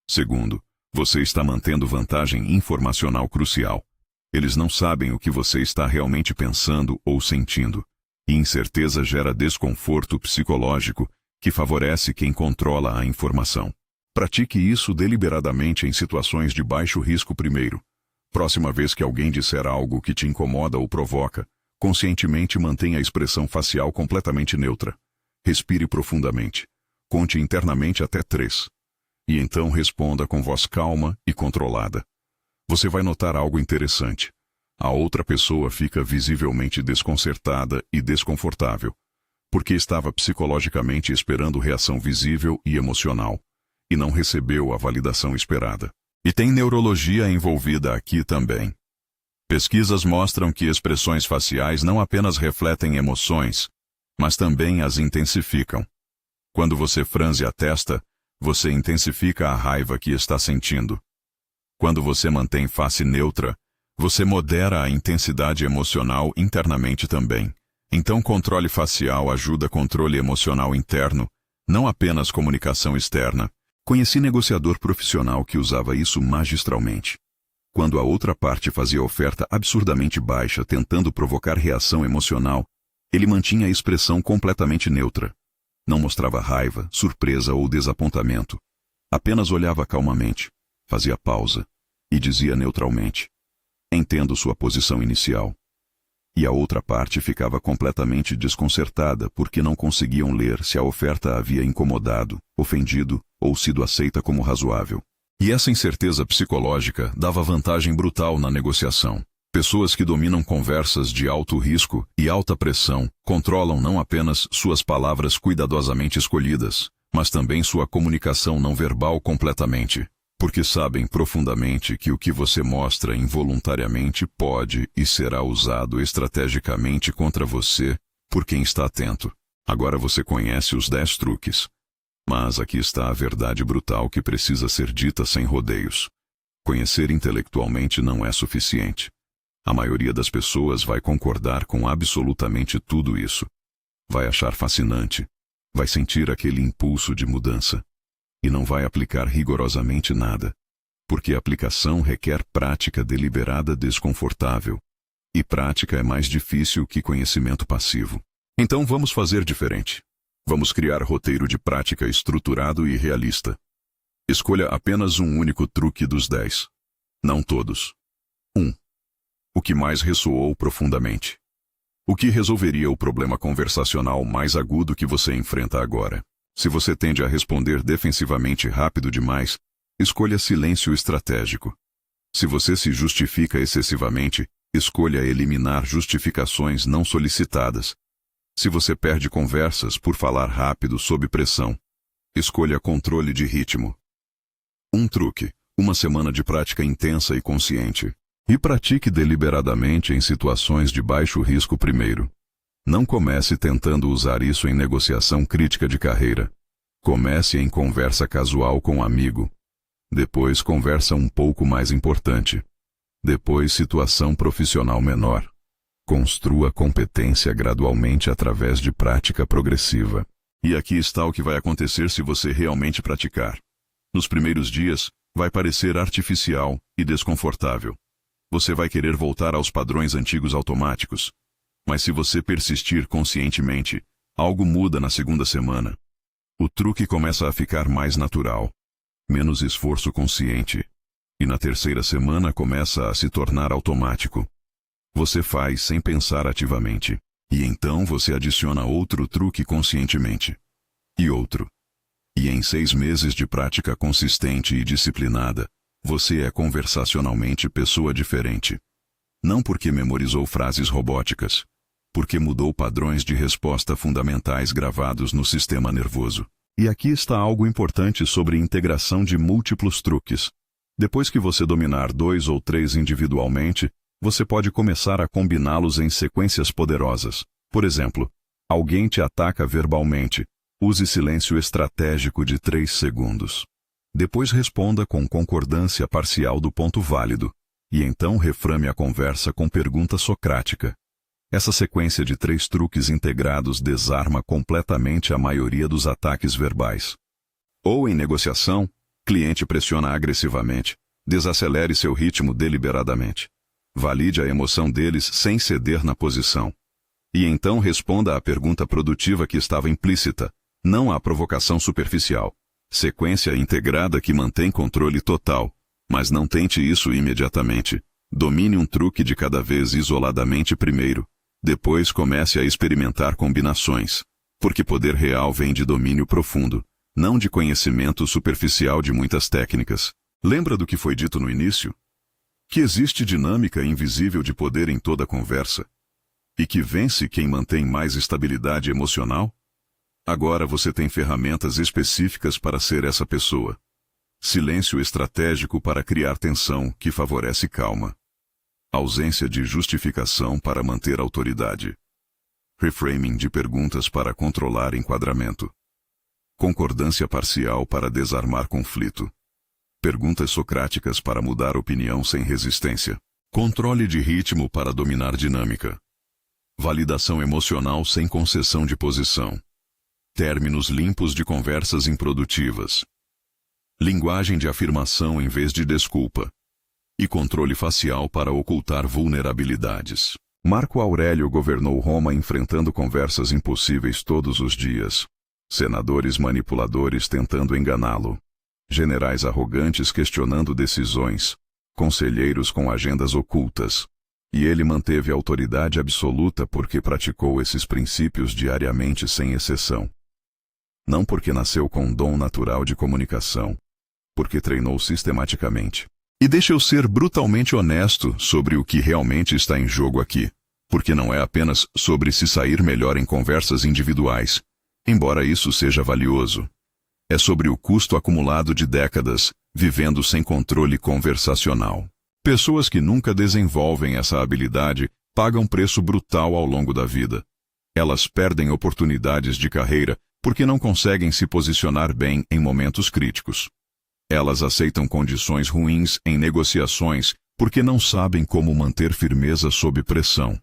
Segundo, você está mantendo vantagem informacional crucial. Eles não sabem o que você está realmente pensando ou sentindo. E incerteza gera desconforto psicológico que favorece quem controla a informação. Pratique isso deliberadamente em situações de baixo risco primeiro. Próxima vez que alguém disser algo que te incomoda ou provoca, conscientemente mantenha a expressão facial completamente neutra. Respire profundamente. Conte internamente até 3. E então responda com voz calma e controlada. Você vai notar algo interessante. A outra pessoa fica visivelmente desconcertada e desconfortável. porque estava psicologicamente esperando reação visível e emocional, e não recebeu a validação esperada. E tem neurologia envolvida aqui também. Pesquisas mostram que expressões faciais não apenas refletem emoções, mas também as intensificam. Quando você franze a testa, você intensifica a raiva que está sentindo. Quando você mantém face neutra, você modera a intensidade emocional internamente também. Então, controle facial ajuda controle emocional interno, não apenas comunicação externa. Conheci negociador profissional que usava isso magistralmente. Quando a outra parte fazia oferta absurdamente baixa tentando provocar reação emocional, ele mantinha a expressão completamente neutra. Não mostrava raiva, surpresa ou desapontamento. Apenas olhava calmamente, fazia pausa e dizia neutralmente: "Entendo sua posição inicial." E a outra parte ficava completamente desconcertada porque não conseguiam ler se a oferta havia incomodado, ofendido ou sido aceita como razoável. E essa incerteza psicológica dava vantagem brutal na negociação. Pessoas que dominam conversas de alto risco e alta pressão controlam não apenas suas palavras cuidadosamente escolhidas, mas também sua comunicação não verbal completamente. Porque sabem profundamente que o que você mostra involuntariamente pode e será usado estrategicamente contra você por quem está atento. Agora você conhece os 10 truques. Mas aqui está a verdade brutal que precisa ser dita sem rodeios. Conhecer intelectualmente não é suficiente. A maioria das pessoas vai concordar com absolutamente tudo isso. Vai achar fascinante. Vai sentir aquele impulso de mudança. E não vai aplicar rigorosamente nada, porque a aplicação requer prática deliberada desconfortável, e prática é mais difícil que conhecimento passivo. Então vamos fazer diferente. Vamos criar roteiro de prática estruturado e realista. Escolha apenas um único truque dos 10. Não todos. 1. O que mais ressoou profundamente. O que resolveria o problema conversacional mais agudo que você enfrenta agora. Se você tende a responder defensivamente rápido demais, escolha silêncio estratégico. Se você se justifica excessivamente, escolha eliminar justificações não solicitadas. Se você perde conversas por falar rápido sob pressão, escolha controle de ritmo. Um truque: uma semana de prática intensa e consciente. E pratique deliberadamente em situações de baixo risco primeiro. Não comece tentando usar isso em negociação crítica de carreira. Comece em conversa casual com um amigo. Depois conversa um pouco mais importante. Depois situação profissional menor. Construa competência gradualmente através de prática progressiva. E aqui está o que vai acontecer se você realmente praticar. Nos primeiros dias, vai parecer artificial e desconfortável. Você vai querer voltar aos padrões antigos automáticos. Mas se você persistir conscientemente, algo muda na segunda semana. O truque começa a ficar mais natural. Menos esforço consciente. E na terceira semana começa a se tornar automático. Você faz sem pensar ativamente. E então você adiciona outro truque conscientemente. E outro. E em 6 meses de prática consistente e disciplinada, você é conversacionalmente pessoa diferente. Não porque memorizou frases robóticas, porque mudou padrões de resposta fundamentais gravados no sistema nervoso. E aqui está algo importante sobre integração de múltiplos truques. Depois que você dominar 2 ou 3 individualmente, você pode começar a combiná-los em sequências poderosas. Por exemplo, alguém te ataca verbalmente. Use silêncio estratégico de 3 segundos. Depois responda com concordância parcial do ponto válido. E então reframe a conversa com pergunta socrática. Essa sequência de 3 truques integrados desarma completamente a maioria dos ataques verbais. Ou em negociação, cliente pressiona agressivamente. Desacelere seu ritmo deliberadamente. Valide a emoção deles sem ceder na posição. E então responda à pergunta produtiva que estava implícita, não à provocação superficial. Sequência integrada que mantém controle total, mas não tente isso imediatamente. Domine um truque de cada vez isoladamente primeiro. Depois comece a experimentar combinações. Porque poder real vem de domínio profundo, não de conhecimento superficial de muitas técnicas. Lembra do que foi dito no início? Que existe dinâmica invisível de poder em toda conversa. E que vence quem mantém mais estabilidade emocional? Agora você tem ferramentas específicas para ser essa pessoa. Silêncio estratégico para criar tensão, que favorece calma. Ausência de justificação para manter autoridade. Reframing de perguntas para controlar enquadramento. Concordância parcial para desarmar conflito. Perguntas socráticas para mudar opinião sem resistência. Controle de ritmo para dominar dinâmica. Validação emocional sem concessão de posição. Términos limpos de conversas improdutivas. Linguagem de afirmação em vez de desculpa. E controle facial para ocultar vulnerabilidades. Marco Aurélio governou Roma enfrentando conversas impossíveis todos os dias. Senadores manipuladores tentando enganá-lo. Generais arrogantes questionando decisões. Conselheiros com agendas ocultas. E ele manteve autoridade absoluta porque praticou esses princípios diariamente sem exceção. Não porque nasceu com um dom natural de comunicação, porque treinou sistematicamente. E deixa eu ser brutalmente honesto sobre o que realmente está em jogo aqui, porque não é apenas sobre se sair melhor em conversas individuais, embora isso seja valioso. É sobre o custo acumulado de décadas, vivendo sem controle conversacional. Pessoas que nunca desenvolvem essa habilidade pagam preço brutal ao longo da vida. Elas perdem oportunidades de carreira porque não conseguem se posicionar bem em momentos críticos. Elas aceitam condições ruins em negociações porque não sabem como manter firmeza sob pressão.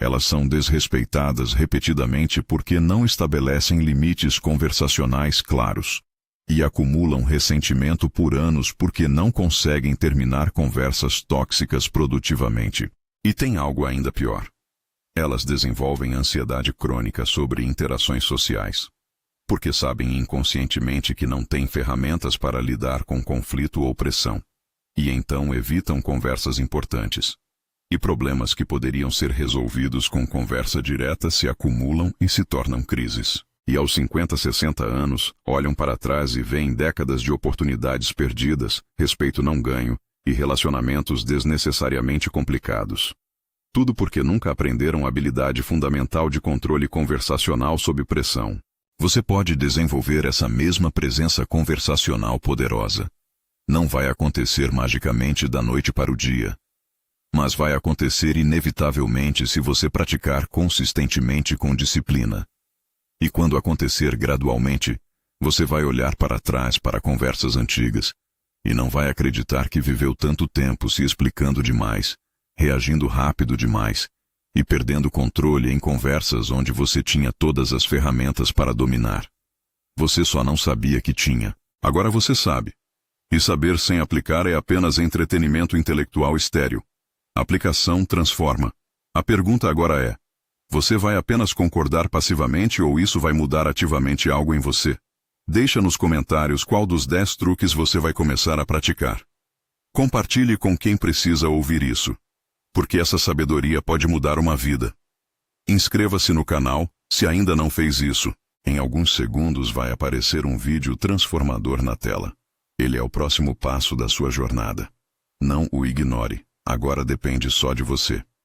Elas são desrespeitadas repetidamente porque não estabelecem limites conversacionais claros. E acumulam ressentimento por anos porque não conseguem terminar conversas tóxicas produtivamente. E tem algo ainda pior. Elas desenvolvem ansiedade crônica sobre interações sociais. Porque sabem inconscientemente que não têm ferramentas para lidar com conflito ou pressão. E então evitam conversas importantes. E problemas que poderiam ser resolvidos com conversa direta se acumulam e se tornam crises. E aos 50, 60 anos, olham para trás e veem décadas de oportunidades perdidas, respeito não ganho e relacionamentos desnecessariamente complicados. Tudo porque nunca aprenderam a habilidade fundamental de controle conversacional sob pressão. Você pode desenvolver essa mesma presença conversacional poderosa. Não vai acontecer magicamente da noite para o dia. Mas vai acontecer inevitavelmente se você praticar consistentemente com disciplina. E quando acontecer gradualmente, você vai olhar para trás para conversas antigas e não vai acreditar que viveu tanto tempo se explicando demais, reagindo rápido demais e perdendo controle em conversas onde você tinha todas as ferramentas para dominar. Você só não sabia que tinha. Agora você sabe. E saber sem aplicar é apenas entretenimento intelectual estéril. Aplicação transforma. A pergunta agora é: você vai apenas concordar passivamente ou isso vai mudar ativamente algo em você? Deixa nos comentários qual dos 10 truques você vai começar a praticar. Compartilhe com quem precisa ouvir isso. Porque essa sabedoria pode mudar uma vida. Inscreva-se no canal, se ainda não fez isso. Em alguns segundos vai aparecer um vídeo transformador na tela. Ele é o próximo passo da sua jornada. Não o ignore. Agora depende só de você.